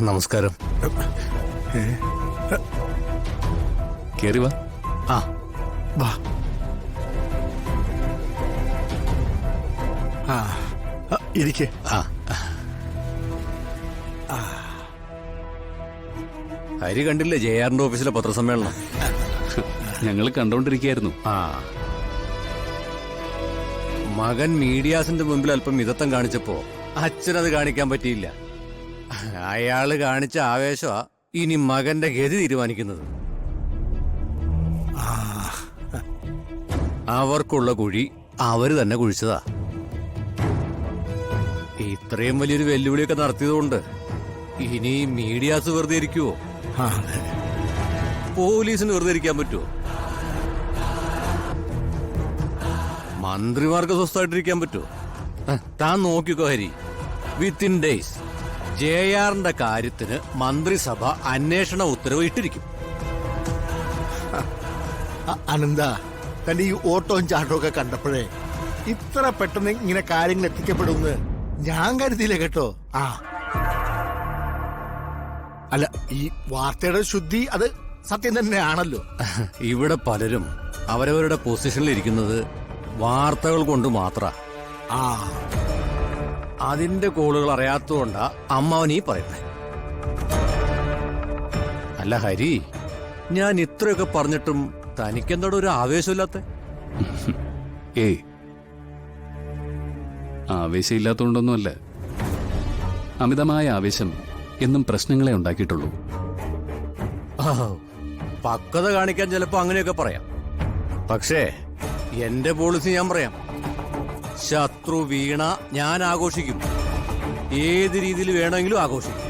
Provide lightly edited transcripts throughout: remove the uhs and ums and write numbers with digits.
നമസ്കാരം. കേറി വാ. വാ. ഇരിക്കെ. ഹരി കണ്ടില്ലേ ജെആറിന്റെ ഓഫീസിലെ പത്രസമ്മേളനം? ഞങ്ങൾ കണ്ടോണ്ടിരിക്കുകയായിരുന്നു. മകൻ മീഡിയാസിന്റെ മുമ്പിൽ അല്പം മിതത്വം കാണിച്ചപ്പോ അച്ഛനത് കാണിക്കാൻ പറ്റിയില്ല. അയാള് കാണിച്ച ആവേശമാ ഇനി മകന്റെ ഗതി തീരുമാനിക്കുന്നത്. അവർക്കുള്ള കുഴി അവര് തന്നെ കുഴിച്ചതാ. ഇത്രയും വലിയൊരു വെല്ലുവിളിയൊക്കെ നടത്തിയതുകൊണ്ട് ഇനി മീഡിയാസ് വെറുതെ ഇരിക്കുവോ? പോലീസിന് വെറുതെ ഇരിക്കാൻ പറ്റുമോ? മന്ത്രിമാർക്ക് സ്വസ്ഥമായിട്ടിരിക്കാൻ പറ്റുമോ? താൻ നോക്കിക്കോ ഹരി, വിത്തിൻ ഡേയ്സ് ജെആറിന്റെ കാര്യത്തിന് മന്ത്രിസഭ അന്വേഷണ ഉത്തരവ് ഇട്ടിരിക്കും. അനന്ത, തന്റെ ഈ ഓട്ടവും ചാട്ടവും ഒക്കെ കണ്ടപ്പോഴേ ഇത്ര പെട്ടെന്ന് ഇങ്ങനെ കാര്യങ്ങൾ എത്തിക്കപ്പെടുമെന്ന് ഞാൻ കരുതിയില്ല കേട്ടോ. അല്ല, ഈ വാർത്തയുടെ ശുദ്ധി അത് സത്യം തന്നെയാണല്ലോ. ഇവിടെ പലരും അവരവരുടെ പൊസിഷനിൽ ഇരിക്കുന്നത് വാർത്തകൾ കൊണ്ട് മാത്ര. അതിന്റെ കോളുകൾ അറിയാത്തതുകൊണ്ടാ അമ്മാവൻ ഈ പറയുന്നത്. അല്ല ഹരി, ഞാൻ ഇത്രയൊക്കെ പറഞ്ഞിട്ടും തനിക്കെന്തോടെ ഒരു ആവേശമില്ലാത്ത? ഏയ്, ആവേശമില്ലാത്തതുകൊണ്ടൊന്നുമല്ല. അമിതമായ ആവേശം എന്നും പ്രശ്നങ്ങളെ ഉണ്ടാക്കിയിട്ടുള്ളൂ. പക്വത കാണിക്കാൻ ചിലപ്പോ അങ്ങനെയൊക്കെ പറയാം. പക്ഷേ എന്റെ പോളിസി ഞാൻ പറയാം. ശത്രു വീണ ഞാൻ ആഘോഷിക്കും. ഏത് രീതിയിൽ വേണമെങ്കിലും ആഘോഷിക്കും.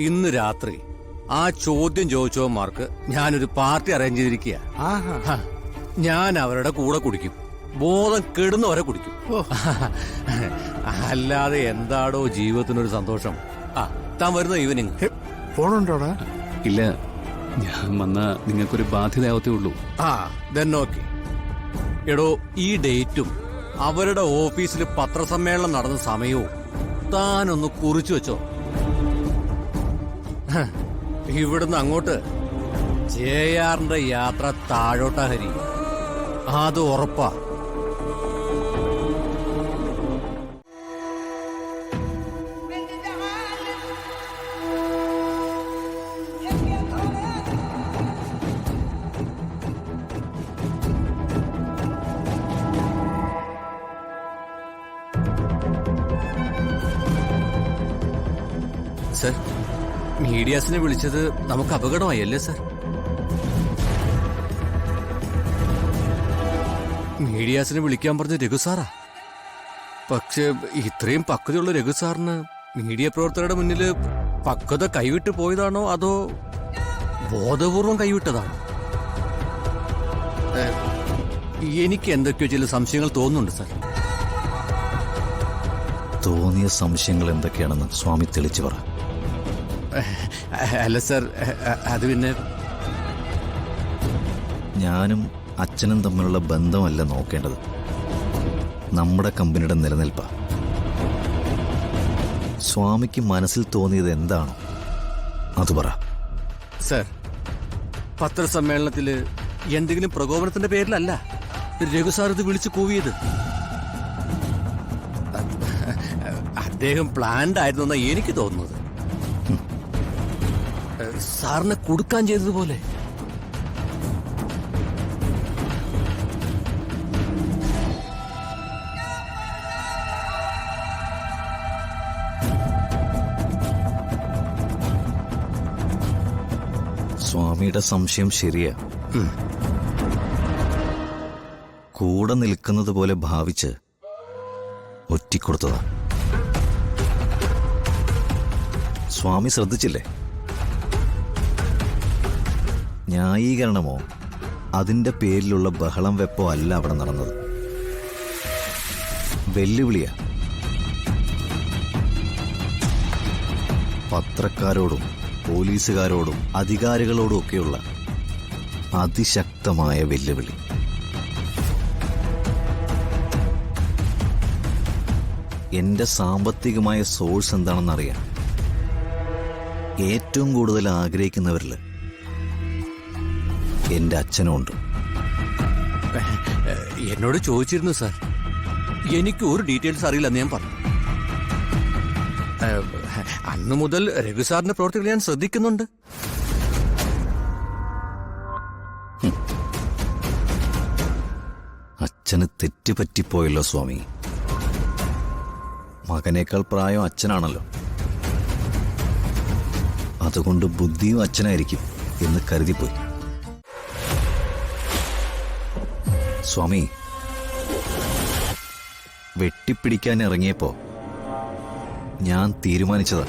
ഇന്ന് രാത്രി ആ ചോദ്യം ചോദിച്ചവന്മാർക്ക് ഞാനൊരു പാർട്ടി അറേഞ്ച് ചെയ്തിരിക്കുക. ഞാൻ അവരുടെ കൂടെ കുടിക്കും. ബോധം കെടുന്നവരെ കുടിക്കും. അല്ലാതെ എന്താടോ ജീവിതത്തിനൊരു സന്തോഷം? താൻ വരുന്ന ഈവനിങ് ഫോണുണ്ടോടാ? ഇല്ല, ഞാൻ വന്ന നിങ്ങൾക്കൊരു ബാധ്യതയാവത്തേ ഉള്ളൂ. ഓക്കെ. എടോ, ഈ ഡേറ്റും അവരുടെ ഓഫീസിൽ പത്രസമ്മേളനം നടന്ന സമയവും താനൊന്ന് കുറിച്ചു വെച്ചോ. ഇവിടുന്ന് അങ്ങോട്ട് ജെആറിന്റെ യാത്ര താഴോട്ടാ ഹരി, അത് ഉറപ്പാ. സർ, മീഡിയാസിനെ വിളിച്ചത് നമുക്ക് അപകടമായി അല്ലേ സർ? മീഡിയാസിനെ വിളിക്കാൻ പറഞ്ഞ രഘുസാറാ. പക്ഷെ ഇത്രയും പക്വതയുള്ള രഘുസാറിന് മീഡിയ പ്രവർത്തകരുടെ മുന്നിൽ പക്വത കൈവിട്ട് പോയതാണോ അതോ ബോധപൂർവം കൈവിട്ടതാണോ? എനിക്ക് എന്തൊക്കെയോ ചില സംശയങ്ങൾ തോന്നുന്നുണ്ട് സർ. തോന്നിയ സംശയങ്ങൾ എന്തൊക്കെയാണെന്ന് സ്വാമി തെളിച്ചു പറ. അല്ല സർ, അത് പിന്നെ ഞാനും അച്ഛനും തമ്മിലുള്ള ബന്ധമല്ല നോക്കേണ്ടത്, നമ്മുടെ കമ്പനിയുടെ നിലനിൽപ്പാ. സ്വാമിക്ക് മനസ്സിൽ തോന്നിയത് എന്താണോ അത് പറ. സർ, പത്രസമ്മേളനത്തില് എന്തെങ്കിലും പ്രകോപനത്തിന്റെ പേരിലല്ല രഘുസാർ ഇത് വിളിച്ചു കൂവിയത്. അദ്ദേഹം പ്ലാൻഡ് ആയിരുന്നു എന്നാ എനിക്ക് തോന്നുന്നത്. സാറിനെ കൊടുക്കാൻ ചെയ്തതുപോലെ. സ്വാമിയുടെ സംശയം ശരിയാ. കൂടെ നിൽക്കുന്നത് പോലെ ഭാവിച്ച് ഒറ്റിക്കൊടുത്തതാ. സ്വാമി ശ്രദ്ധിച്ചില്ലേ? ന്യായീകരണമോ അതിന്റെ പേരിലുള്ള ബഹളം വെപ്പോ അല്ല അവിടെ നടന്നത്. വെല്ലുവിളിയാ. പത്രക്കാരോടും പോലീസുകാരോടും അധികാരികളോടും ഒക്കെയുള്ള അതിശക്തമായ വെല്ലുവിളി. എന്റെ സാമ്പത്തികമായ സോഴ്സ് എന്താണെന്നറിയാൻ ഏറ്റവും കൂടുതൽ ആഗ്രഹിക്കുന്നവരിൽ എന്റെ അച്ഛനുമുണ്ട്. എന്നോട് ചോദിച്ചിരുന്നു സാർ. എനിക്ക് ഒരു ഡീറ്റെയിൽസ് അറിയില്ലെന്ന് ഞാൻ പറഞ്ഞു. അന്നു മുതൽ രഘു സാറിന്റെ പ്രവർത്തികൾ ഞാൻ ശ്രദ്ധിക്കുന്നുണ്ട്. അച്ഛന് തെറ്റുപറ്റിപ്പോയല്ലോ സ്വാമി. മകനേക്കാൾ പ്രായം അച്ഛനാണല്ലോ. അതുകൊണ്ട് ബുദ്ധിയും അച്ഛനായിരിക്കും എന്ന് കരുതിപ്പോയി. സ്വാമി, വെട്ടിപ്പിടിക്കാൻ ഇറങ്ങിയപ്പോ ഞാൻ തീരുമാനിച്ചതാ,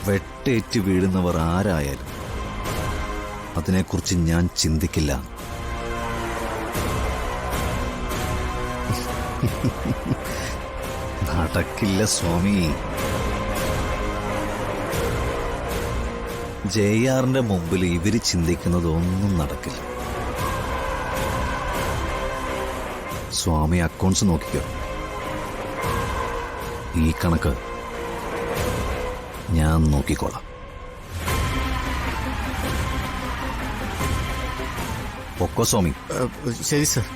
വെട്ടേറ്റ് വീഴുന്നവർ ആരായാലും അതിനെക്കുറിച്ച് ഞാൻ ചിന്തിക്കില്ല. നടക്കില്ല സ്വാമി. ജെആറിന്റെ മുമ്പിൽ ഇവര് ചിന്തിക്കുന്നത് ഒന്നും നടക്കില്ല. സ്വാമി അക്കൗണ്ട്സ് നോക്കിക്കോ. ഈ കണക്ക് ഞാൻ നോക്കിക്കോളാം. പൊക്കോ സ്വാമി. ശരി സാർ.